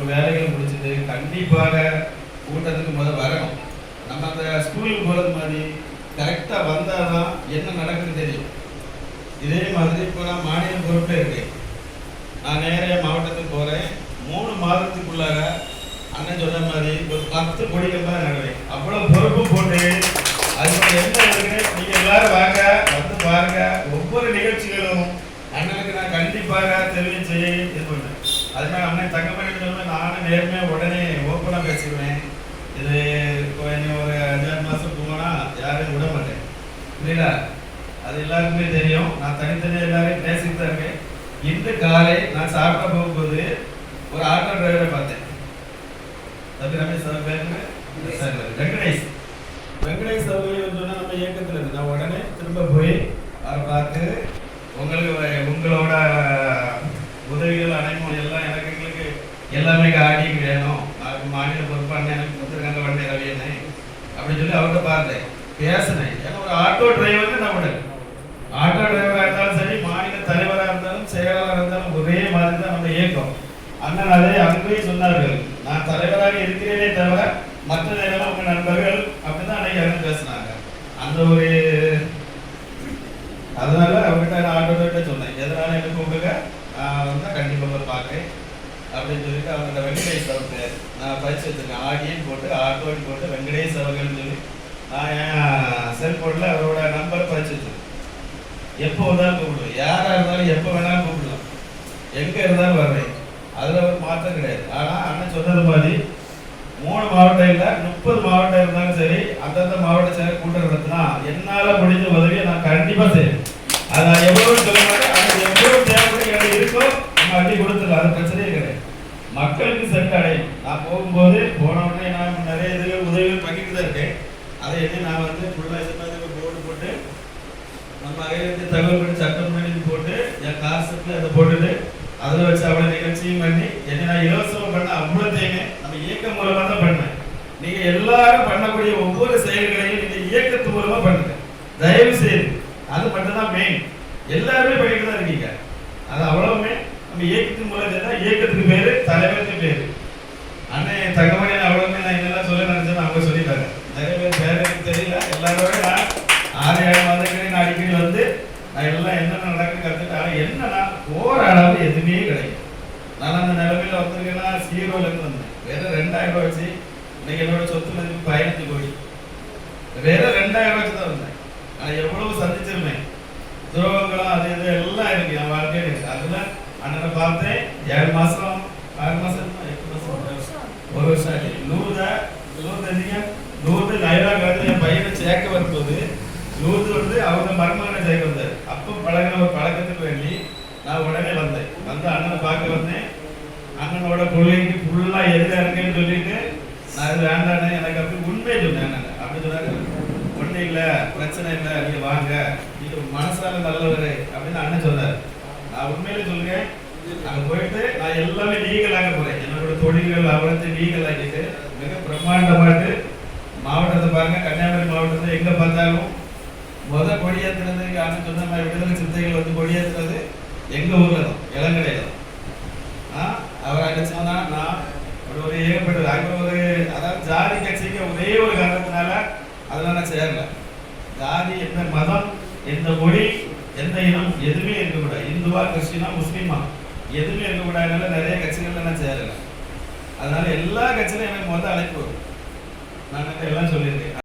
வேலைகள் முடிச்சுட்டு கண்டிப்பாக கூட்டத்துக்கு முதல் வரணும். நம்ம அந்த ஸ்கூலுக்கு போகிறது மாதிரி கரெக்டாக வந்தால் தான் என்ன நடக்குதுன்னு தெரியும். இதே மாதிரி இப்போ நான் மாநில பொறுப்பில் இருக்கேன். நான் நேரே மாவட்டத்துக்கு போகிறேன். 3 மாதத்துக்குள்ளாக அண்ணன் சொன்ன மாதிரி ஒரு 10 கொடிகள் தான் நடுவேன். அவ்வளோ பொறுப்பு போட்டு அதுக்கு என்ன இருக்கு, நீங்கள் எல்லாரும் வாங்க, வந்து பாருங்க. ஒவ்வொரு நிகழ்ச்சிகளும் அண்ணனுக்கு நான் கண்டிப்பாக தெரிவிச்சு இது பண்ணேன். அதுமாதிரி அண்ணன் தங்கமணி சொன்ன நானும் நேர்மையாக உடனே ஓப்பனாக பேசிடுவேன். இது இப்போ இன்னும் ஒரு 5-6 மாதம் போனால் யாரையும் விட மாட்டேன் இல்லைங்களா? அது எல்லாருக்குமே தெரியும். நான் தனித்தனியாக எல்லாரையும் பேசிட்டு தான் இருக்கேன். இன்று காலை நான் சாப்பிட போகும்போது ஒரு ஆட்டோ டிரைவரை பார்த்தேன். தம்பி ரமேஷ் சார் பேர் வெங்கடேஷ் அவர்கள் சொன்னால் நம்ம இயக்கத்தில் இருக்கு. நான் உடனே திரும்ப போய் அவரை பார்த்து உங்களோட உதவிகள் அனைத்தும் எல்லாம் எங்களுக்கு எல்லாமே ஆடிக்கு வேணும். மாநில பொறுப்பான எனக்கு கொடுத்துருக்காங்க வண்டி ரவியனை அப்படின்னு சொல்லி அவர்கிட்ட பார்த்தேன், பேசினேன். ஏன்னா ஒரு ஆட்டோ டிரைவர் நான் உடனே ஆட்டோ டிரைவராக இருந்தாலும் சரி, மாநில தலைவராக இருந்தாலும் செயலாளராக இருந்தாலும் ஒரே மாதிரி தான் நம்ம இயக்கம். அண்ணன் அதே அங்கேயே சொன்னார்கள், நான் தலைவராக இருக்கிறேனே தவிர மற்ற நேரம் அவங்க நண்பர்கள் அப்படிதான் அன்னைக்கு அண்ணன் பேசினாங்க. அந்த ஒரு அதனால அவர்கிட்ட நான் ஆட்டோகிட்ட சொன்னேன், எதனால எனக்கு கூப்பிடுங்க, நான் வந்து கண்டிப்பாக பார்க்கேன் அப்படின்னு சொல்லிட்டு அவங்க வெங்கடேஷ் அவருக்கு நான் பரிசு வச்சிருக்கேன். ஆடியன் போட்டு ஆட்டோன்னு போட்டு வெங்கடேஷ் அவர்கள்னு சொல்லி நான் என் செல்போனில் அவரோட நம்பர் பரிசு வச்சிருக்கேன். எப்போ வந்தாலும் கூப்பிடுவேன், யாராக இருந்தாலும் எப்போ வேணாலும் கூப்பிடலாம், எங்கே இருந்தாலும் வர்றேன். அதில் ஒரு மாற்றம் கிடையாது. ஆனால் அண்ணன் சொன்னது மாதிரி 3 மாவட்டம் இல்லை 30 மாவட்டம் இருந்தாலும் சரி, அந்தந்த மாவட்ட செயலர் கூட்டம் நடத்தினா என்னால் முடிஞ்ச உதவியை நான் கண்டிப்பாக செய்வேன். அதை நான் எவ்வளோ சொல்ல மாட்டேன். அது எவ்வளோ தேவைப்படும் எனக்கு இருக்கோ நம்ம அள்ளி கொடுத்துடலாம், அது பிரச்சனையே கிடையாது. மக்களுக்கு சென்று அடையும். நான் போகும்போது போன உடனே நான் நிறைய இதில் உதவிகள் பண்ணிட்டு தான் இருக்கேன். அதை என்ன நான் வந்து ஃபுல்லாக இது மாதிரி போர்டு போட்டு நம்ம அகையிலேருந்து தகவல் பண்ணி சட்டம் பண்ணி போட்டு என் காசுக்கு அதை போட்டுட்டு அதில் வச்சு அவ்வளோ நிகழ்ச்சியும் பண்ணி என்ன நான் இலவசமாக பண்ண அவ்வளோத்தையுமே நம்ம இயக்கம் மூலமாக தான் பண்ணேன். நீங்கள் எல்லாரும் பண்ணக்கூடிய ஒவ்வொரு செயல்களையும் நீங்கள் இயக்கத்து மூலமாக பண்ணுங்க தயவு செய்து. அது மட்டும்தான் மெயின். எல்லாருமே பண்ணிட்டு தான் இருக்கீங்க. அது அவ்வளவுமே நம்ம இயக்கத்தின் மூலம் தான். இயக்கத்துக்கு பேர் தலைவருக்கு பேர். அண்ணன் தங்கமணி அவ்வளவுமே நான் என்னெல்லாம் சொல்ல நினைச்சேன்னு அவங்க சொல்லிட்டாங்க. நிறைய பேர் பேருக்கு தெரியல. எல்லாரோட நான் 6-7 மாதங்களே நான் அடிக்கடி வந்து நான் எல்லாம் என்னென்ன நடக்குன்னு கற்றுட்டு. ஆனால் என்னன்னா போகிற அளவு எதுவுமே கிடையாது. நான் அந்த நிலைமையில் வந்திருக்கேன்னா 0லேருந்து வந்தேன். வேற 2000 ரூபா வச்சு இன்னைக்கு என்னோட சொத்து மதிப்பு 15 கோடி. வேற 2000 வச்சு தான் வந்தேன். நான் எவ்வளவு சந்திச்சிருந்தேன். துரோகங்களும் அது இது எல்லாம் இருக்கு என் வாழ்க்கையில் இருக்கு. அதில் அண்ணனை பார்த்தேன். 7 மாதம் 6 மாதம் 8 மாதம் 1 வருஷம் ஆச்சு. 100 நைராக என் பையனை சேர்க்க வரும்போது 100 வந்து அவங்க மருமகனை சேர்க்க வந்தார். அப்போ பழகின ஒரு பழக்கத்துக்கு வேண்டி நான் உடனே வந்தேன். வந்து அண்ணனை பார்க்க வந்தேன். அண்ணனோட கொள்கைக்கு ஃபுல்லாக எதிராக இருக்கேன்னு சொல்லிட்டு நான் அது வேண்டானே எனக்கு அப்படி உண்மையை சொன்னேன். அண்ணன் அப்படி சொன்னாங்க, ஒன்றும் இல்லை பிரச்சனை இல்லை, நீங்கள் வாங்க, நீங்கள் மனசால நல்லவர் அப்படின்னு அண்ணன் சொன்னார். நான் உண்மையிலே சொல்கிறேன். அங்கே போயிட்டு நான் எல்லாமே லீகலாக போகிறேன். என்னோட தொழில்கள் அவரத்தை லீகலாகிட்டு மிக பிரம்மாண்டமாட்டு மாவட்டத்தை பாருங்க. கன்னியாகுமரி மாவட்டத்தை எங்கே பார்த்தாலும் முதல் கொடியேற்றுறது அண்ணன் சொன்ன மாதிரி விடுதலை சிறுத்தைகள் வந்து கொடியேற்றுறது எங்கள் ஊரில் தான், இளங்கடையில் தான். அவர் அங்கே சொன்னால் நான் ஒரு ஏகப்பட்டது அங்கே ஒரு அதாவது ஜாதி கட்சிக்கு ஒரே ஒரு காரணத்தினால அதெல்லாம் நான் சேரல. ஜாதி எந்த மதம் எந்த மொழி எந்த இனம் எதுவுமே இருக்கக்கூடாது. இந்துவா கிறிஸ்டினா முஸ்லீமா எதுவுமே இருக்கக்கூடாதுனால நிறைய கட்சிகள்ல நான் சேரலை. அதனால எல்லா கட்சியிலும் எனக்கு முதல் அழைப்பு வரும். நான் எல்லாம் சொல்லியிருக்கேன்.